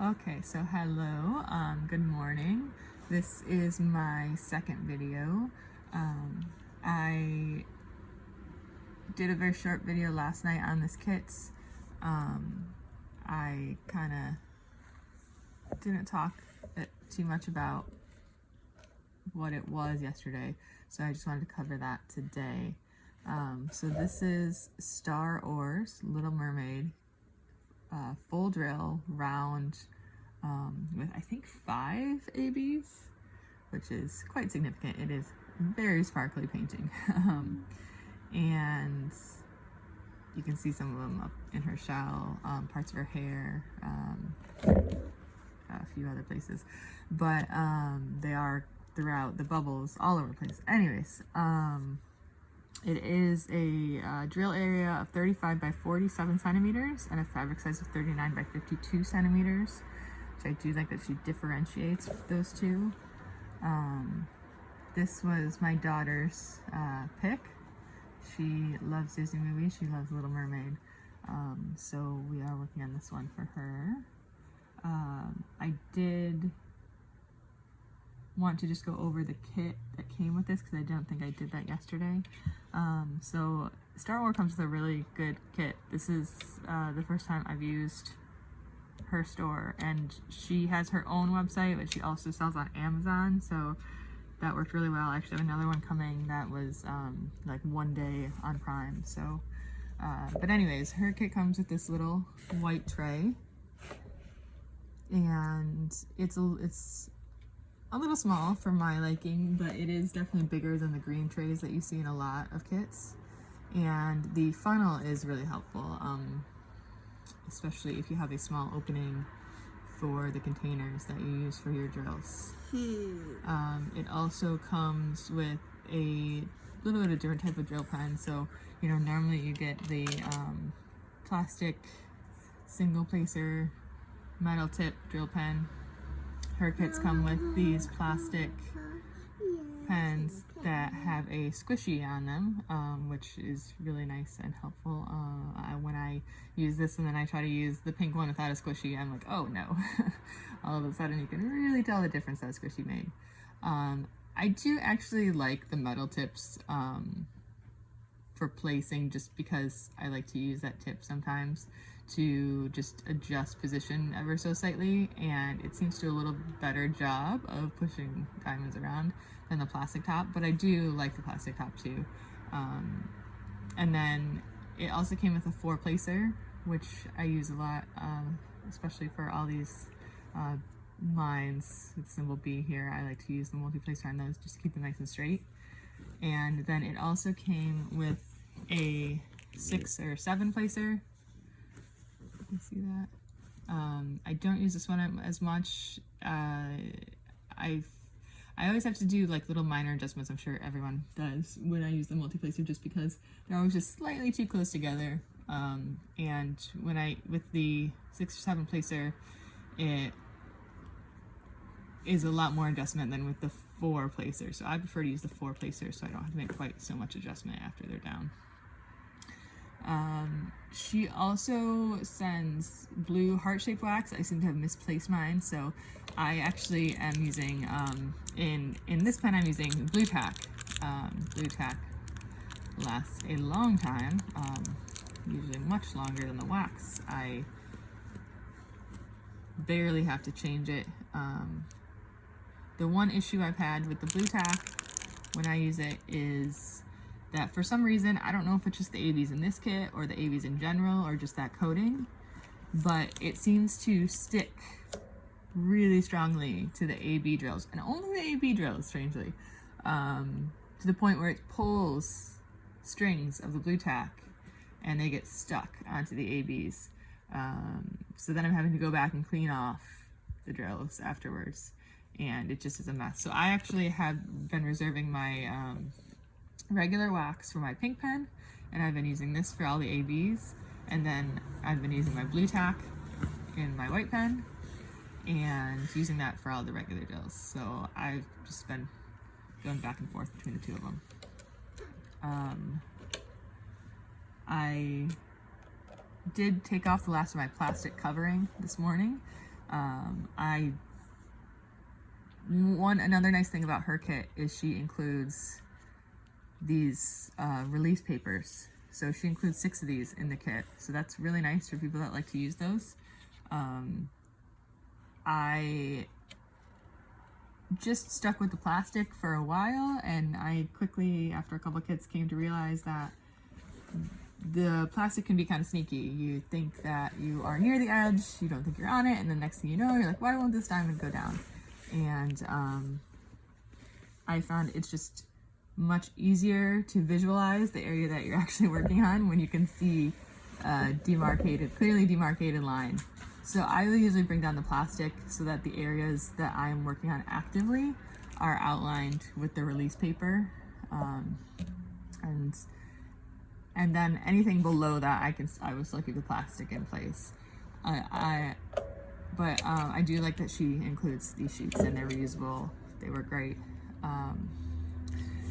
Okay, so hello, good morning. This is my second video. I did a very short video last night on this kit. I kind of didn't talk too much about what it was yesterday, so I just wanted to cover that today. So this is Staroar's Little Mermaid full drill round with I think 5 ABs, which is quite significant. It is very sparkly painting. And you can see some of them up in her shell, parts of her hair, a few other places, but they are throughout the bubbles all over the place. Anyways, it is a drill area of 35 by 47 centimeters and a fabric size of 39 by 52 centimeters, which I do like that she differentiates those two. This was my daughter's pick. She loves Disney movies. She loves Little Mermaid. So we are working on this one for her. I did want to just go over the kit that came with this because I don't think I did that yesterday. So Staroar comes with a really good kit. This is the first time I've used her store, and she has her own website, but she also sells on Amazon, so that worked really well. I actually have another one coming that was like one day on Prime. So but anyways, her kit comes with this little white tray, and it's a little small for my liking, but it is definitely bigger than the green trays that you see in a lot of kits. And the funnel is really helpful, especially if you have a small opening for the containers that you use for your drills. It also comes with a little bit of different type of drill pen. So, you know, normally you get the plastic single placer metal tip drill pen. Her kits come with these plastic pens that have a squishy on them, which is really nice and helpful. When I use this and then I try to use the pink one without a squishy, I'm like, oh no. All of a sudden you can really tell the difference that a squishy made. I do actually like the metal tips for placing, just because I like to use that tip sometimes to just adjust position ever so slightly, and it seems to do a little better job of pushing diamonds around than the plastic top, but I do like the plastic top too. And then it also came with a 4-placer, which I use a lot, especially for all these lines with symbol B here. I like to use the multi-placer on those just to keep them nice and straight. And then it also came with a 6 or 7-placer. You can see that. I don't use this one as much. I always have to do like little minor adjustments. I'm sure everyone does when I use the multi-placer, just because they're always just slightly too close together. And with the 6 or 7-placer, it is a lot more adjustment than with the 4-placer. So I prefer to use the 4-placer so I don't have to make quite so much adjustment after they're down. She also sends blue heart-shaped wax. I seem to have misplaced mine, so I actually am using, in this pen I'm using blue tack. Blue tack lasts a long time, usually much longer than the wax. I barely have to change it. The one issue I've had with the blue tack when I use it is that for some reason, I don't know if it's just the ABs in this kit or the ABs in general or just that coating, but it seems to stick really strongly to the AB drills, and only the AB drills, strangely, to the point where it pulls strings of the blue tack and they get stuck onto the ABs. So then I'm having to go back and clean off the drills afterwards, and it just is a mess. So I actually have been reserving my regular wax for my pink pen, and I've been using this for all the ABs, and then I've been using my blue tack in my white pen and using that for all the regular drills. So I've just been going back and forth between the two of them. I did take off the last of my plastic covering this morning, Another nice thing about her kit is she includes these release papers. So she includes 6 of these in the kit. So that's really nice for people that like to use those. I just stuck with the plastic for a while, and I quickly, after a couple kits, came to realize that the plastic can be kind of sneaky. You think that you are near the edge, you don't think you're on it, and the next thing you know, you're like, why won't this diamond go down? And I found it's just much easier to visualize the area that you're actually working on when you can see clearly demarcated line. So I will usually bring down the plastic so that the areas that I'm working on actively are outlined with the release paper. And then anything below that I will still keep the plastic in place. I do like that she includes these sheets, and they're reusable. They work great.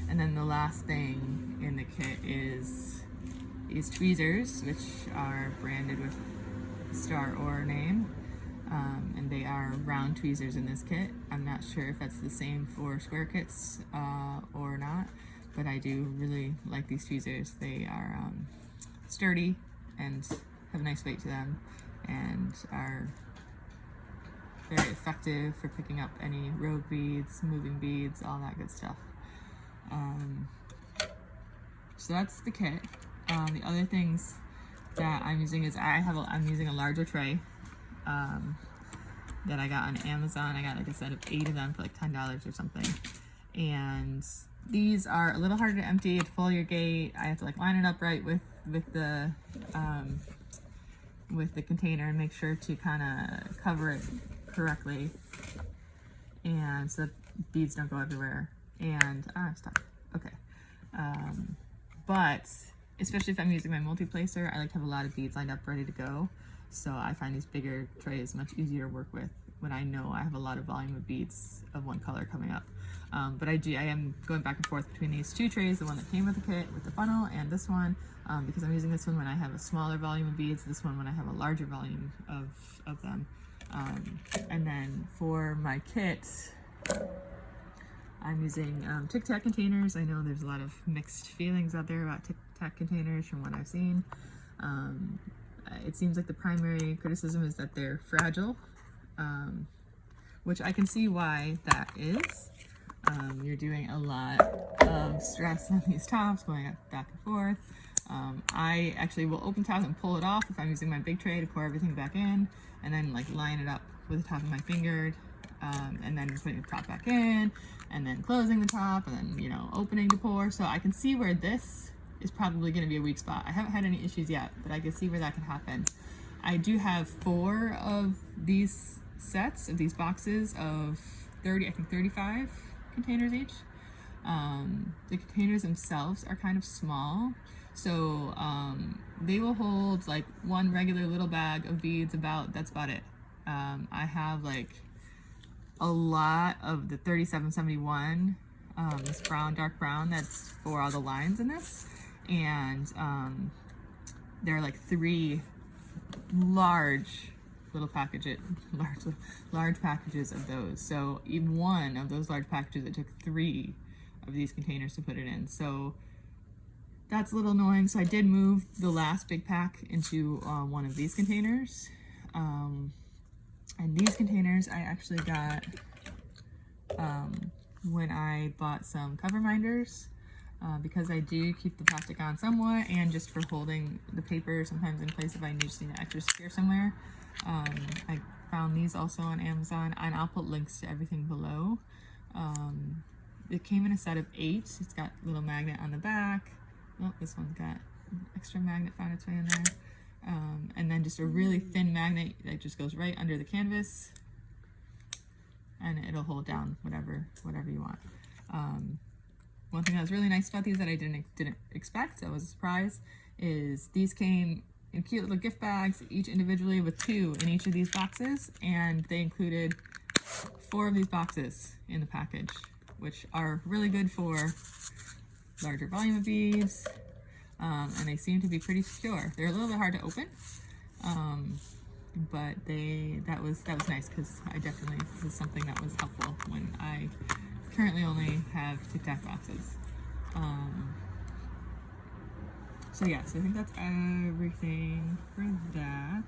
And then the last thing in the kit is these tweezers, which are branded with Staroar name, and they are round tweezers in this kit. I'm not sure if that's the same for square kits or not, but I do really like these tweezers. They are sturdy and have a nice weight to them, and are very effective for picking up any rogue beads, moving beads, all that good stuff. So that's the kit. The other things that I'm using is I'm using a larger tray that I got on Amazon. I got like a set of 8 of them for like $10 or something. And these are a little harder to empty, to pull your gate. I have to like line it up right with the container and make sure to kind of cover it correctly, and so that beads don't go everywhere. And I'm stuck. Okay. But especially if I'm using my multi-placer, I like to have a lot of beads lined up ready to go. So I find these bigger trays much easier to work with when I know I have a lot of volume of beads of one color coming up. But I am going back and forth between these 2 trays, the one that came with the kit with the funnel, and this one, because I'm using this one when I have a smaller volume of beads, this one when I have a larger volume of them. And then for my kit, I'm using Tic Tac containers. I know there's a lot of mixed feelings out there about Tic Tac containers from what I've seen. It seems like the primary criticism is that they're fragile, which I can see why that is. You're doing a lot of stress on these tops, going back and forth. I actually will open top and pull it off if I'm using my big tray to pour everything back in, and then like line it up with the top of my finger, and then putting the top back in, and then closing the top, and then, you know, opening to pour. So I can see where this is probably going to be a weak spot. I haven't had any issues yet, but I can see where that could happen. I do have 4 of these sets, of these boxes of 35 containers each. The containers themselves are kind of small, so they will hold like one regular little bag of beads, that's about it. I have like a lot of the 3771, this brown, dark brown, that's for all the lines in this, and there are like 3 large packages of those. So even one of those large packages, it took 3 of these containers to put it in. So that's a little annoying. So I did move the last big pack into one of these containers. And these containers I actually got when I bought some cover minders, because I do keep the plastic on somewhat, and just for holding the paper sometimes in place if I just need an extra secure somewhere. I found these also on Amazon, and I'll put links to everything below. It came in a set of 8. It's got a little magnet on the back. Oh, this one's got an extra magnet, found its way in there. And then just a really thin magnet that just goes right under the canvas, and it'll hold down whatever you want. One thing that was really nice about these that I didn't expect, I was surprised, is these came in cute little gift bags, each individually with 2 in each of these boxes, and they included 4 of these boxes in the package, which are really good for larger volume of beads, and they seem to be pretty secure. They're a little bit hard to open, but that was nice because this is something that was helpful when I currently only have Tic Tac boxes. So I think that's everything for that.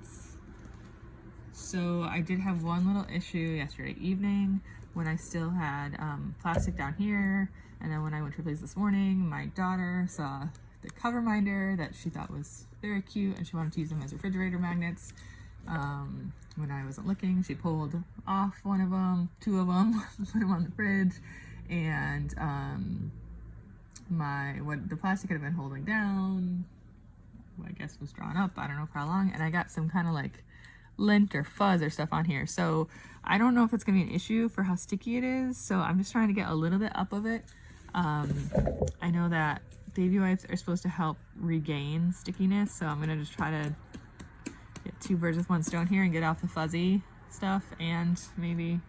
So I did have one little issue yesterday evening when I still had plastic down here, and then when I went to replace this morning, my daughter saw the cover minder that she thought was very cute and she wanted to use them as refrigerator magnets. When I wasn't looking, she pulled off one of them, two of them, put them on the fridge, and what the plastic had been holding down, I guess, was drawn up. I don't know for how long, and I got some kind of like lint or fuzz or stuff on here. So I don't know if it's gonna be an issue for how sticky it is. So I'm just trying to get a little bit up of it. I know that baby wipes are supposed to help regain stickiness, so I'm gonna just try to get two birds with one stone here and get off the fuzzy stuff and maybe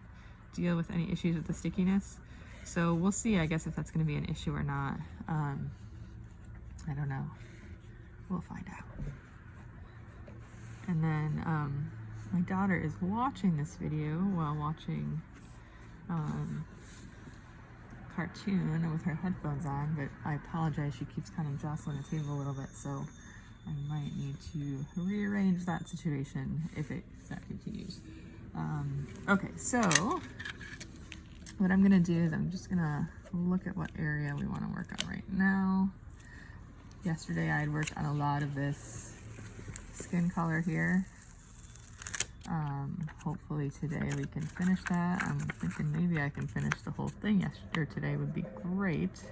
deal with any issues with the stickiness. So we'll see, I guess, if that's going to be an issue or not. I don't know. We'll find out. And then my daughter is watching this video while watching cartoon with her headphones on, but I apologize, she keeps kind of jostling the table a little bit, so I might need to rearrange that situation if that continues. Okay, so what I'm gonna do is I'm just gonna look at what area we want to work on right now. Yesterday I had worked on a lot of this skin color here. Hopefully today we can finish that. I'm thinking maybe I can finish the whole thing yesterday or today would be great.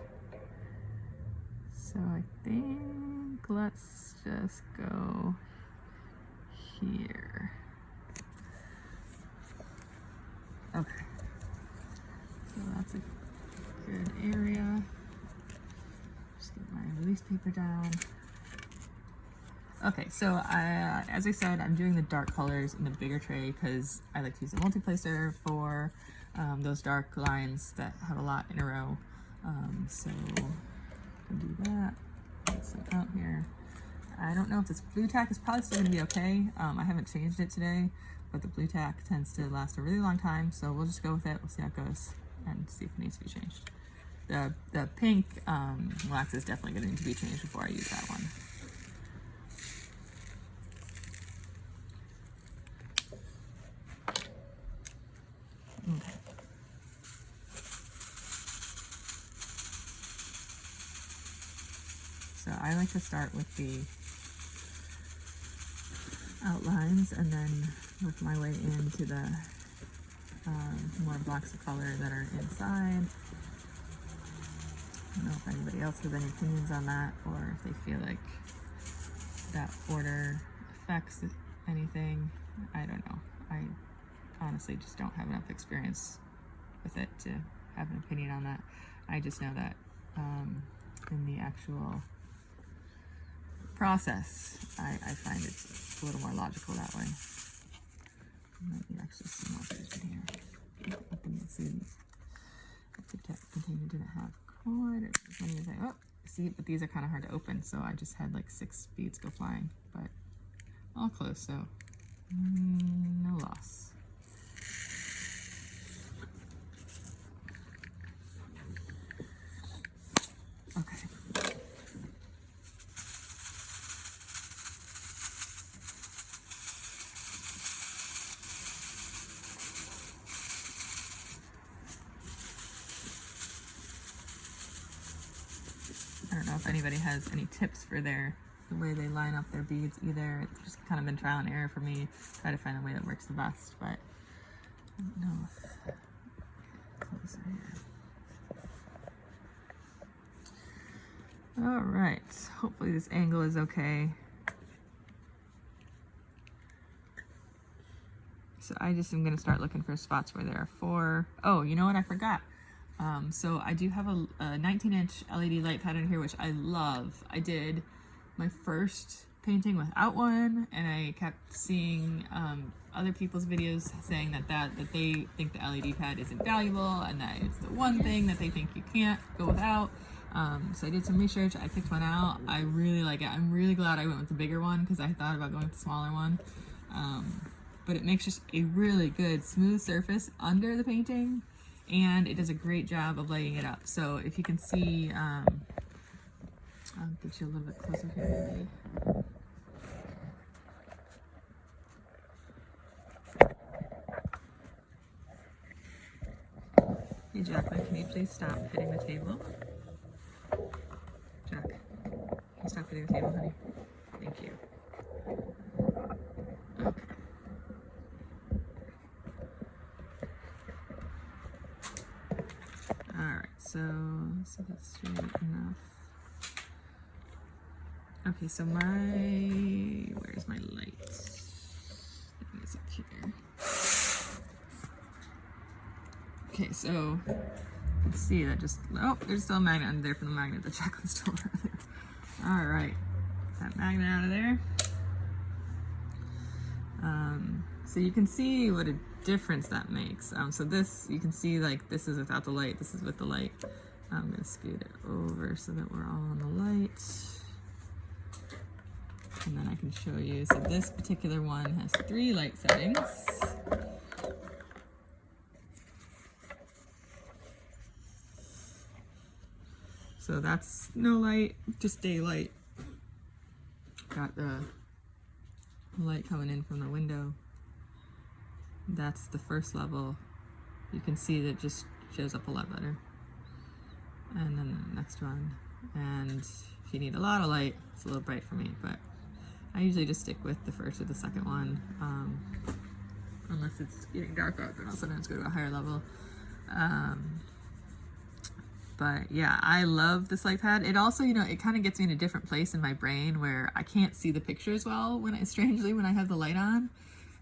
So I think let's just go here. Okay. So that's a good area. Just get my release paper down. Okay, so as I said, I'm doing the dark colors in the bigger tray because I like to use a multi-placer for those dark lines that have a lot in a row. So I'll do that. Get some out here. I don't know if this blue tack is probably still going to be okay. I haven't changed it today, but the blue tack tends to last a really long time, so we'll just go with it. We'll see how it goes and see if it needs to be changed. The pink wax is definitely going to need to be changed before I use that one. Okay. So I like to start with the outlines and then work my way into the more blocks of color that are inside. I don't know if anybody else has any opinions on that, or if they feel like that order affects anything. I don't know. I honestly just don't have enough experience with it to have an opinion on that. I just know that in the actual process, I find it's a little more logical that way. There might be actually some more food in here. Let them see. The Tic Tac container didn't have quite as many as see, but these are kind of hard to open, so I just had like 6 beads go flying, but all close, so no loss. Okay. I don't know if anybody has any tips for the way they line up their beads either. It's just kind of been trial and error for me. Try to find a way that works the best, but I don't know if closer here. All right, hopefully this angle is okay. So I just am gonna start looking for spots where there are 4. Oh, you know what, I forgot. So I do have a 19-inch LED light pattern here, which I love. I did my first painting without one, and I kept seeing other people's videos saying that they think the LED pad isn't valuable and that it's the one thing that they think you can't go without. So I did some research, I picked one out. I really like it. I'm really glad I went with the bigger one because I thought about going with the smaller one. but it makes just a really good smooth surface under the painting, and it does a great job of lighting it up. So if you can see, I'll get you a little bit closer here maybe. Hey Jacqueline, can you please stop hitting the table? Jack, can you stop hitting the table, honey? Thank you. Okay. Alright, so that's straight enough. Okay, so where's my light? It is up here. Okay, so you can see that just, oh, there's still a magnet under there from the magnet that Jacqueline stole earlier. Alright, that magnet out of there. So you can see what a difference that makes. So this, you can see like this is without the light, this is with the light. I'm going to scoot it over so that we're all on the light. And then I can show you. So this particular one has 3 light settings. So that's no light, just daylight. Got the light coming in from the window. That's the first level. You can see that it just shows up a lot better. And then the next one. And if you need a lot of light, it's a little bright for me, but I usually just stick with the first or the second one. Unless it's getting dark out, then I'll sometimes go to a higher level. But yeah, I love this light pad. It also, you know, it kind of gets me in a different place in my brain where I can't see the pictures well when I have the light on.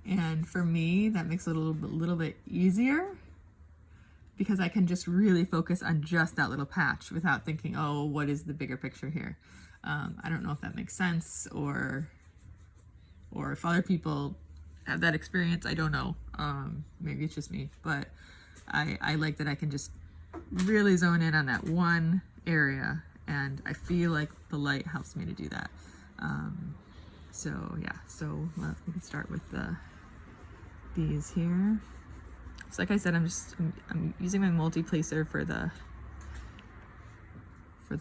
And for me, that makes it a little bit easier because I can just really focus on just that little patch without thinking, oh, what is the bigger picture here? I don't know if that makes sense or if other people have that experience. I don't know. Maybe it's just me, but I like that I can just really zone in on that one area, and I feel like the light helps me to do that. So yeah, so we can start with these here. So like I said, I'm using my multi-placer for the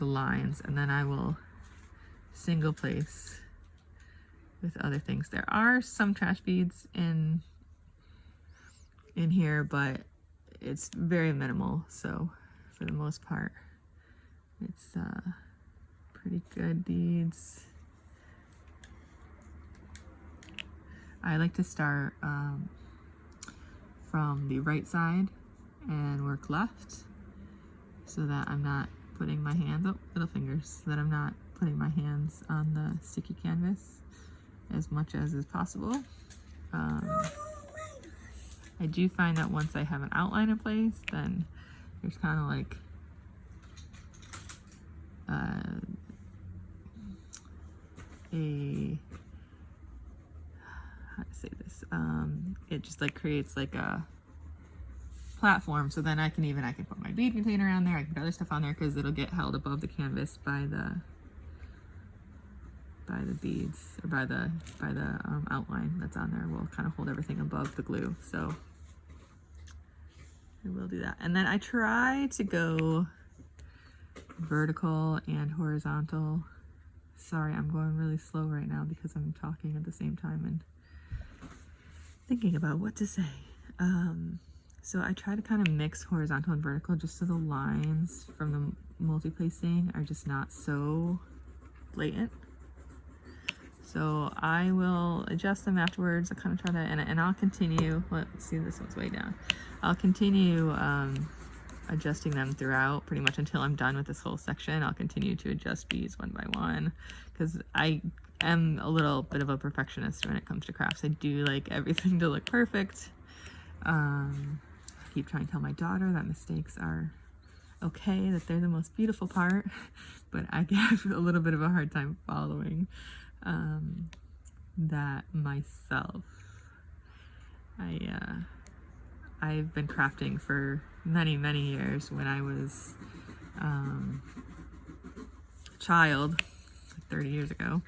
lines, and then I will single place with other things. There are some trash beads in here, but it's very minimal, so for the most part it's pretty good beads. I like to start from the right side and work left so that I'm not putting my hands, little fingers, so that I'm not putting my hands on the sticky canvas as much as is possible. I do find that once I have an outline in place, then there's kind of like how to say this, it just like creates like a platform, so then I can put my bead container on there, I can put other stuff on there because it'll get held above the canvas by the beads, or by the outline that's on there. Will kind of hold everything above the glue, so I will do that. And then I try to go vertical and horizontal. Sorry, I'm going really slow right now because I'm talking at the same time and thinking about what to say. So I try to kind of mix horizontal and vertical just so the lines from the multi-placing are just not so blatant. So I will adjust them afterwards. I kind of try to, and I'll continue, let's see, this one's way down. I'll continue adjusting them throughout pretty much until I'm done with this whole section. I'll continue to adjust beads one by one because I am a little bit of a perfectionist when it comes to crafts. I do like everything to look perfect. I keep trying to tell my daughter that mistakes are okay, that they're the most beautiful part, but I have a little bit of a hard time following that myself. I've been crafting for many years. When I was a child, 30 years ago,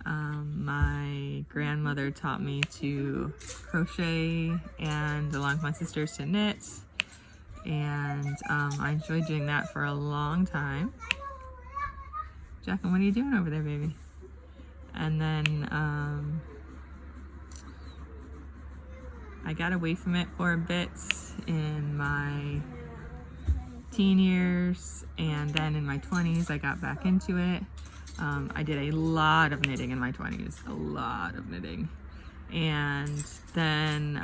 My grandmother taught me to crochet and along with my sisters to knit, and I enjoyed doing that for a long time. Jacqueline, what are you doing over there, baby? And then I got away from it for a bit in my teen years, and then in my 20s I got back into it. I did a lot of knitting in my 20s, a lot of knitting. And then,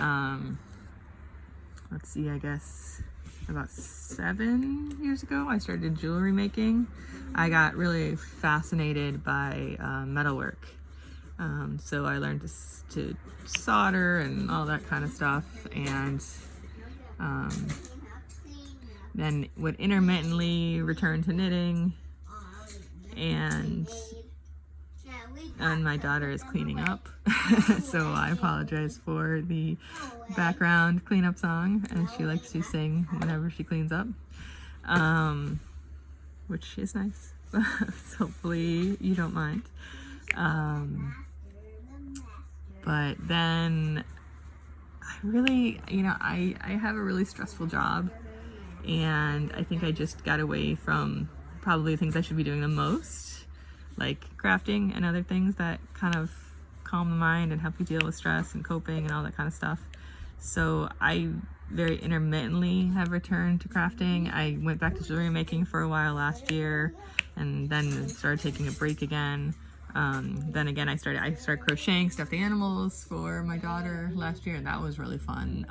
let's see, I guess about 7 years ago, I started jewelry making. I got really fascinated by metalwork. So I learned to solder and all that kind of stuff, and then would intermittently return to knitting, and my daughter is cleaning up. So I apologize for the background cleanup song, and she likes to sing whenever she cleans up, which is nice. So hopefully you don't mind. But then I really, I have a really stressful job, and I think I just got away from probably the things I should be doing the most, like crafting and other things that kind of calm the mind and help you deal with stress and coping and all that kind of stuff. So I very intermittently have returned to crafting. I went back to jewelry making for a while last year, and then started taking a break again. Then again, I started crocheting stuffed animals for my daughter last year, and that was really fun.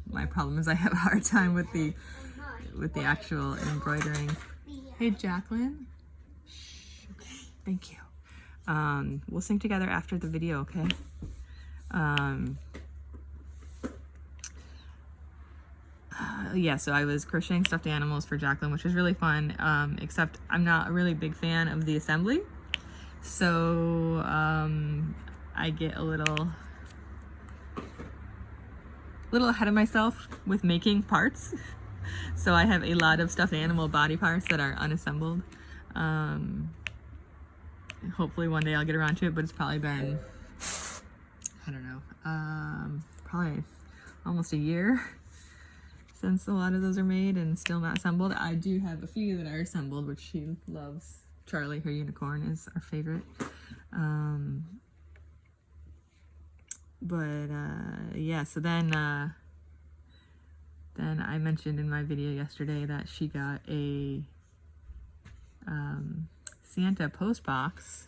My problem is I have a hard time with the actual embroidering. Hey, Jacqueline. Shh, okay, thank you. We'll sing together after the video, okay? Yeah, so I was crocheting stuffed animals for Jacqueline, which was really fun, except I'm not a really big fan of the assembly. So I get a little ahead of myself with making parts. So I have a lot of stuffed animal body parts that are unassembled. Hopefully one day I'll get around to it, but it's probably been, I don't know, probably almost a year since a lot of those are made and still not assembled. I do have a few that are assembled, which she loves. Charlie, her unicorn, is our favorite. Yeah, so then I mentioned in my video yesterday that she got a Santa post box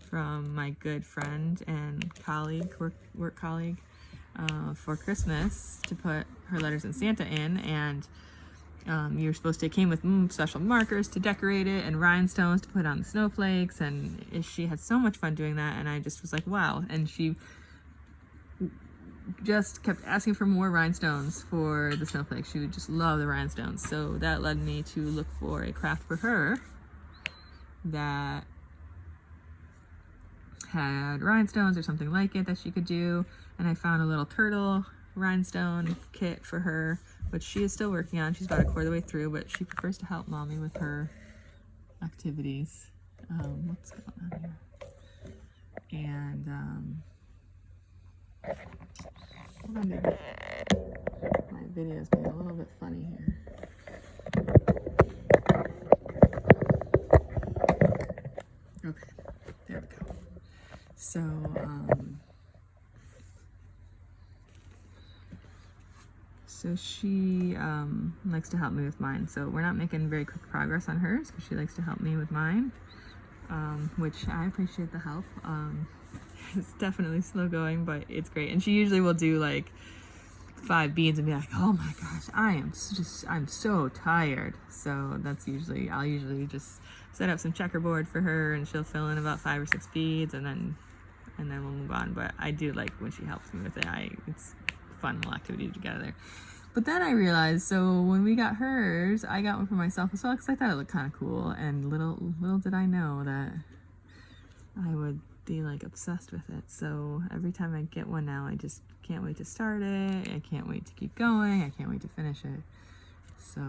from my good friend and colleague, work colleague, for Christmas to put her letters in Santa in, and you're supposed to, it came with special markers to decorate it and rhinestones to put on the snowflakes, and she had so much fun doing that, and I just was like, wow. And she just kept asking for more rhinestones for the snowflakes. She would just love the rhinestones. So that led me to look for a craft for her that had rhinestones or something like it that she could do, and I found a little turtle rhinestone kit for her, which she is still working on. She's about a quarter of the way through, but she prefers to help mommy with her activities. What's going on here? And hold on, baby. My video's being a little bit funny here. Okay, there we go. So she likes to help me with mine. So we're not making very quick progress on hers because she likes to help me with mine, which I appreciate the help. It's definitely slow going, but it's great. And she usually will do like 5 beads and be like, oh my gosh, I'm so tired. So that's I'll usually just set up some checkerboard for her, and she'll fill in about 5 or 6 beads, and then we'll move on. But I do like when she helps me with it. It's a fun little activity together. But then I realized, so when we got hers, I got one for myself as well because I thought it looked kind of cool. And little did I know that I would be like obsessed with it. So every time I get one now, I just can't wait to start it. I can't wait to keep going. I can't wait to finish it. So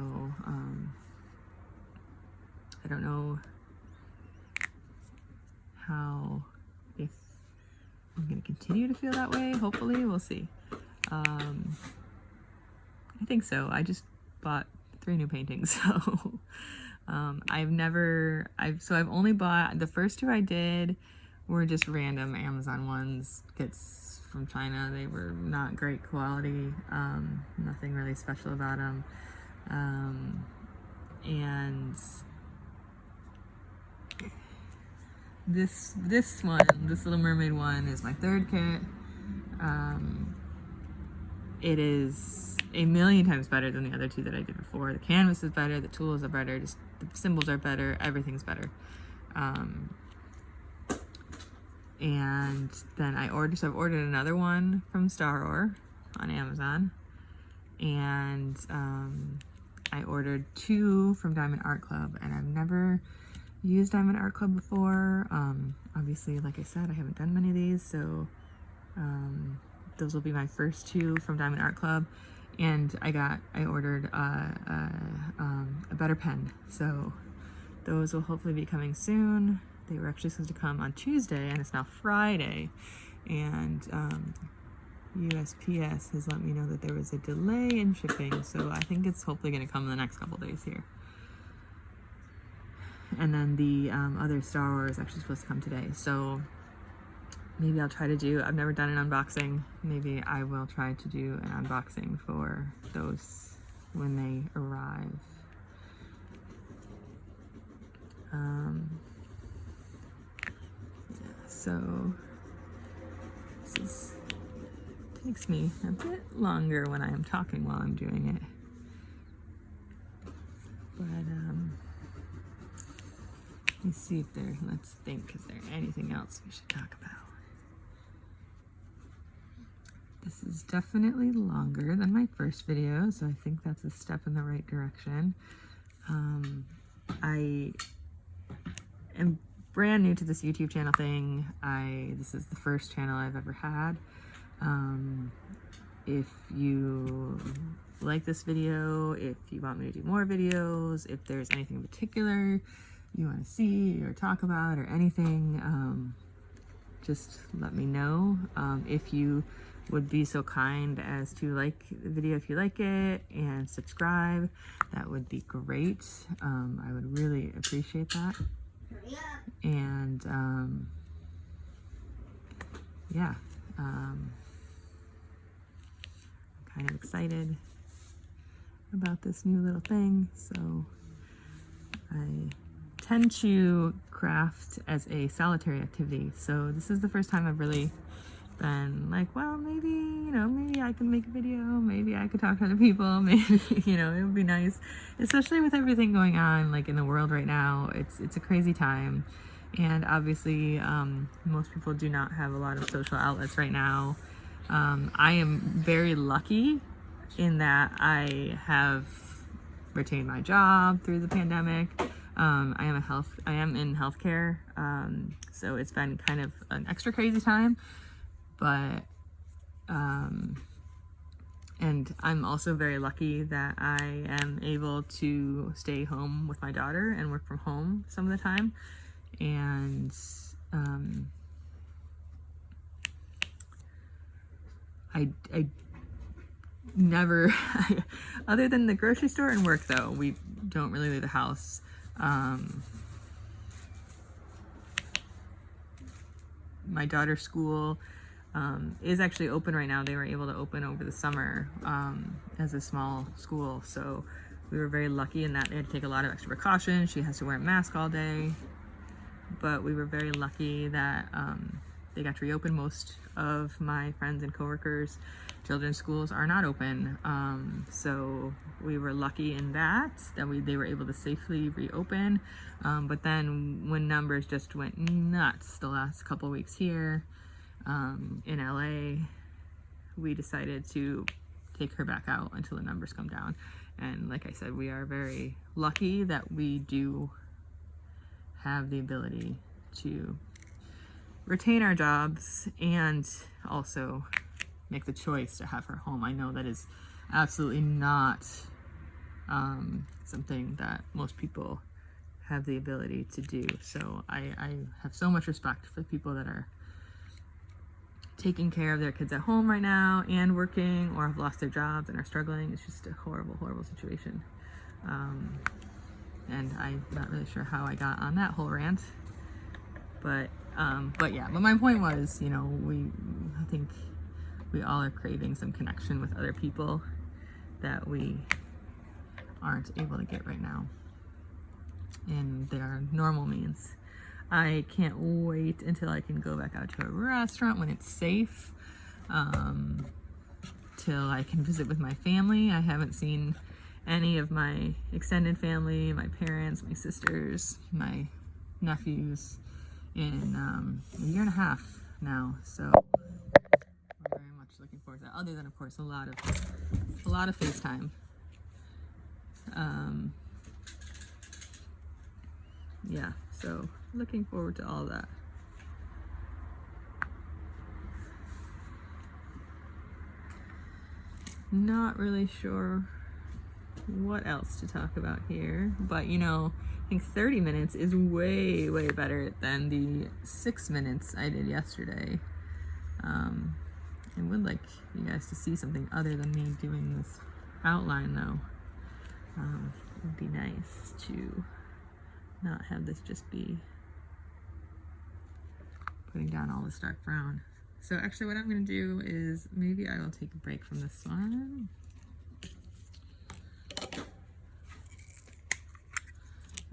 I don't know if I'm going to continue to feel that way. Hopefully, we'll see. I think so. I just bought 3 new paintings, so I've only bought, the first 2 I did were just random Amazon ones, kits from China. They were not great quality, nothing really special about them. And this Little Mermaid one is my 3rd kit. It is a million times better than the other 2 that I did before. The canvas is better, the tools are better, just the symbols are better, everything's better. And then I've ordered another one from Staroar on Amazon, and I ordered 2 from Diamond Art Club, and I've never used Diamond Art Club before. Obviously, like I said, I haven't done many of these, so those will be my first 2 from Diamond Art Club. And I ordered a better pen, so those will hopefully be coming soon. They were actually supposed to come on Tuesday, and it's now Friday, and USPS has let me know that there was a delay in shipping, so I think it's hopefully going to come in the next couple days here. And then the other Star Wars is actually supposed to come today, so maybe I'll try to do, I've never done an unboxing, maybe I will try to do an unboxing for those when they arrive. So this takes me a bit longer when I am talking while I'm doing it, but let me see if let's think, is there anything else we should talk about? This is definitely longer than my first video, so I think that's a step in the right direction. I am brand new to this YouTube channel thing. This is the first channel I've ever had. If you like this video, if you want me to do more videos, if there's anything in particular you want to see or talk about or anything, just let me know. If you would be so kind as to like the video if you like it and subscribe, that would be great. I would really appreciate that. And yeah, I'm kind of excited about this new little thing. So I tend to craft as a solitary activity, so this is the first time I've really been like, well, maybe, maybe I can make a video, maybe I could talk to other people, maybe, it would be nice, especially with everything going on like in the world right now. It's a crazy time, and obviously most people do not have a lot of social outlets right now. I am very lucky in that I have retained my job through the pandemic. I am in healthcare, so it's been kind of an extra crazy time, but and I'm also very lucky that I am able to stay home with my daughter and work from home some of the time. And I never other than the grocery store and work, though, we don't really leave the house. My daughter's school is actually open right now. They were able to open over the summer as a small school, so we were very lucky in that they had to take a lot of extra precautions. She has to wear a mask all day, but we were very lucky that they got to reopen. Most of my friends and coworkers' children's schools are not open, so we were lucky in that they were able to safely reopen. But then when numbers just went nuts the last couple weeks here in LA, we decided to take her back out until the numbers come down. And like I said, we are very lucky that we do have the ability to retain our jobs and also make the choice to have her home. I know that is absolutely not something that most people have the ability to do. So I have so much respect for people that are taking care of their kids at home right now and working, or have lost their jobs and are struggling. It's just a horrible, horrible situation. And I'm not really sure how I got on that whole rant, but yeah, but my point was, you know, I think we all are craving some connection with other people that we aren't able to get right now in their normal means. I can't wait until I can go back out to a restaurant when it's safe, till I can visit with my family. I haven't seen any of my extended family, my parents, my sisters, my nephews in a year and a half now, so I'm very much looking forward to that, other than of course a lot of FaceTime. Yeah, so looking forward to all that. Not really sure what else to talk about here, but you know, I think 30 minutes is way better than the 6 minutes I did yesterday. I would like you guys to see something other than me doing this outline though. It would be nice to not have this just be putting down all this dark brown. So actually what I'm going to do is maybe I will take a break from this one.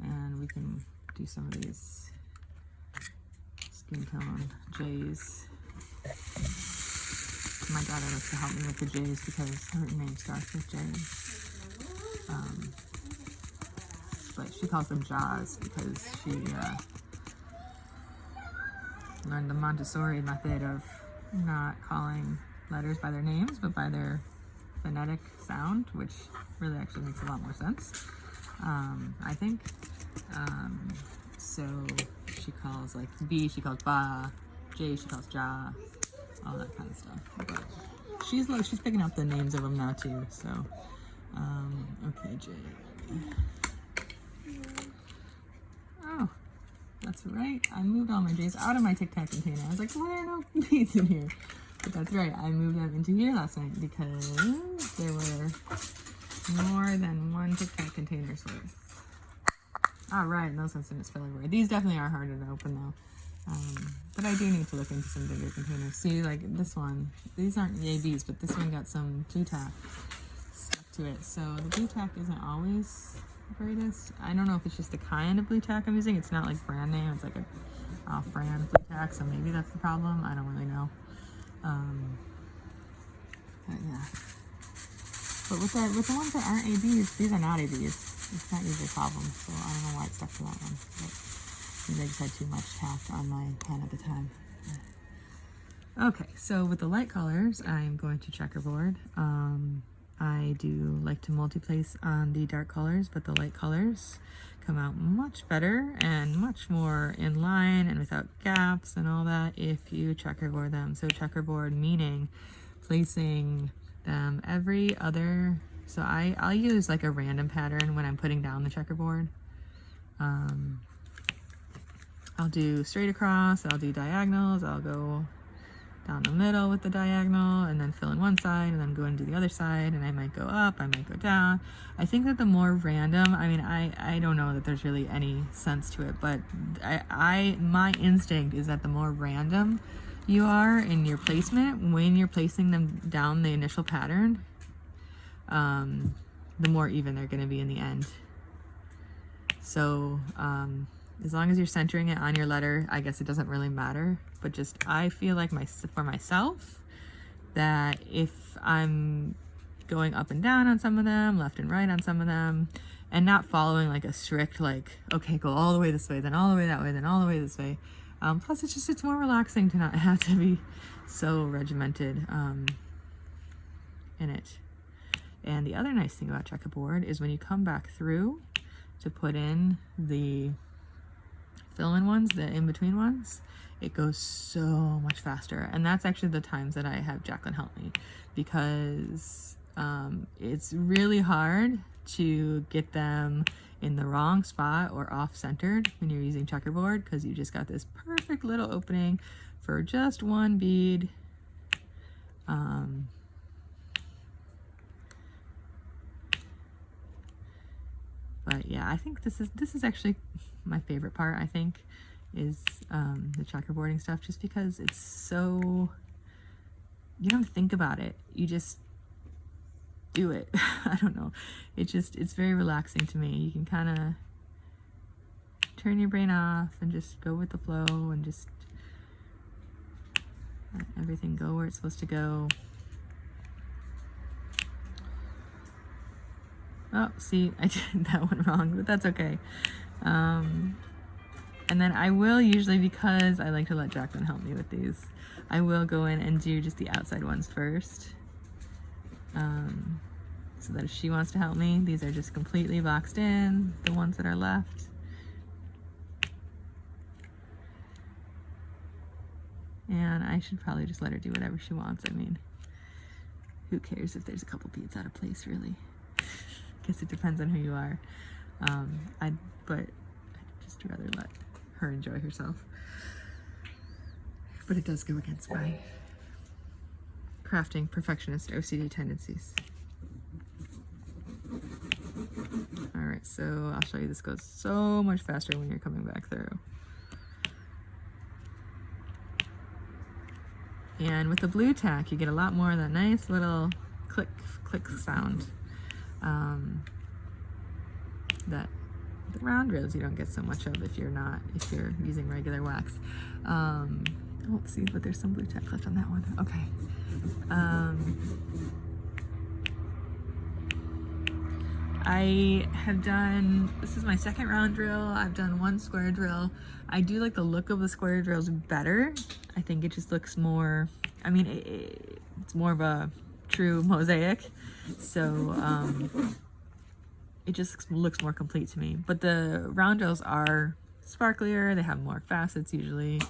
And we can do some of these skin tone J's. My daughter likes to help me with the J's because her name starts with J. But she calls them Jaws because she learned the Montessori method of not calling letters by their names, but by their phonetic sound, which really actually makes a lot more sense, I think. So she calls like B, she calls Ba, J, she calls Ja, all that kind of stuff. But she's picking up the names of them now too. So okay, J. Oh, that's right. I moved all my J's out of my Tic Tac container. I was like, why are no beads in here? But that's right. I moved them into here last night because there were more than one Tic Tac container's worth. All right, and those ones didn't spill everywhere. These definitely are harder to open though. But I do need to look into some bigger containers. See, like this one, these aren't ABs, but this one got some blue tack stuck to it. So the blue tack isn't always the greatest. I don't know if it's just the kind of blue tack I'm using. It's not like brand name, it's like a off-brand blue tack, so maybe that's the problem. I don't really know. But yeah. But with the ones that aren't ABs, these are not ABs. It's not usually a problem, so I don't know why it stuck to that one. But maybe I just had too much tack on my pen at the time. Okay, so with the light colors, I'm going to checkerboard. I do like to multi-place on the dark colors, but the light colors come out much better and much more in line and without gaps and all that if you checkerboard them. So checkerboard meaning placing them every other, so I'll use like a random pattern when I'm putting down the checkerboard. I'll do straight across, I'll do diagonals, I'll go down the middle with the diagonal and then fill in one side and then go into the other side, and I might go up, I might go down. I think that the more random, I mean, I don't know that there's really any sense to it, but my instinct is that the more random you are in your placement when you're placing them down the initial pattern, the more even they're going to be in the end. So as long as you're centering it on your letter, I guess it doesn't really matter. But just I feel like for myself that if I'm going up and down on some of them, left and right on some of them, and not following like a strict like, okay, go all the way this way, then all the way that way, then all the way this way. Plus it's more relaxing to not have to be so regimented in it. And the other nice thing about checkerboard is when you come back through to put in the fill-in ones, the in-between ones, it goes so much faster. And that's actually the times that I have Jacqueline help me, because it's really hard to get them in the wrong spot or off-centered when you're using checkerboard, because you just got this perfect little opening for just one bead But yeah, I think this is actually my favorite part, I think, is the checkerboarding stuff, just because it's so, you don't think about it, you just do it. I don't know, it's very relaxing to me. You can kind of turn your brain off and just go with the flow and just let everything go where it's supposed to go. Oh, see, I did that one wrong, but that's okay. And then I will usually, because I like to let Jacqueline help me with these, I will go in and do just the outside ones first. So that if she wants to help me, these are just completely boxed in, the ones that are left. And I should probably just let her do whatever she wants. I mean, who cares if there's a couple beads out of place, really? Guess it depends on who you are. But I'd just rather let her enjoy herself. But it does go against my crafting perfectionist OCD tendencies. All right, so I'll show you. This goes so much faster when you're coming back through. And with the blue tack, you get a lot more of that nice little click, click sound. That the round drills you don't get so much of if you're using regular wax. Oh, see, but there's some blue tack left on that one. Okay. I have done, this is my second round drill. I've done one square drill. I do like the look of the square drills better. I think it just looks more, I mean, it's more of a true mosaic. So it just looks more complete to me. But the round drills are sparklier. They have more facets usually.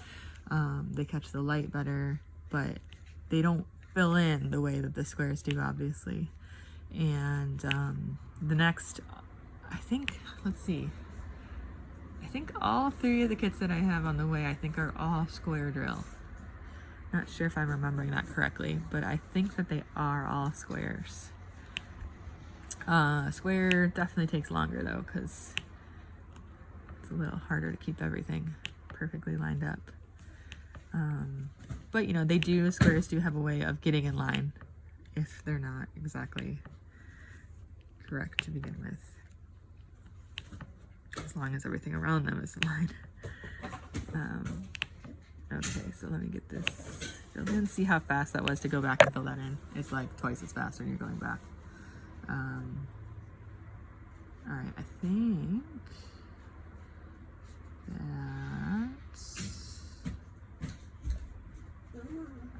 They catch the light better, but they don't fill in the way that the squares do, obviously. And the next, I think, let's see, I think all three of the kits that I have on the way, I think are all square drill. Not sure if I'm remembering that correctly, but I think that they are all squares. Square definitely takes longer though, because it's a little harder to keep everything perfectly lined up. But you know, squares do have a way of getting in line if they're not exactly correct to begin with, as long as everything around them is in line. Okay, so let me get this filled in. See how fast that was to go back and fill that in. It's like twice as fast when you're going back. All right, I think that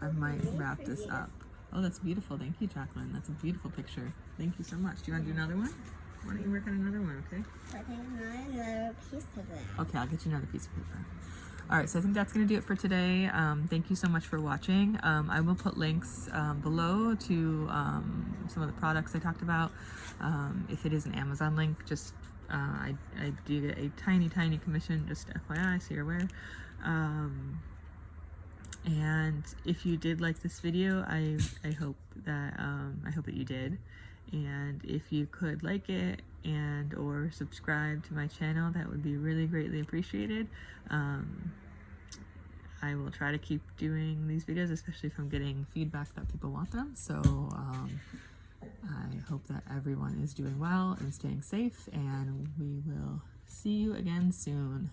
I might wrap this up. Oh, that's beautiful. Thank you, Jacqueline. That's a beautiful picture. Thank you so much. Do you want to do another one? Why don't you work on another one, okay? I think another piece of it. Okay, I'll get you another piece of paper. All right, so I think that's going to do it for today. Thank you so much for watching. I will put links below to some of the products I talked about. If it is an Amazon link, just I do get a tiny commission, just FYI, so you're aware. And if you did like this video, I hope that you did. And if you could like it and or subscribe to my channel, that would be really greatly appreciated. I will try to keep doing these videos, especially if I'm getting feedback that people want them. So I hope that everyone is doing well and staying safe, and we will see you again soon.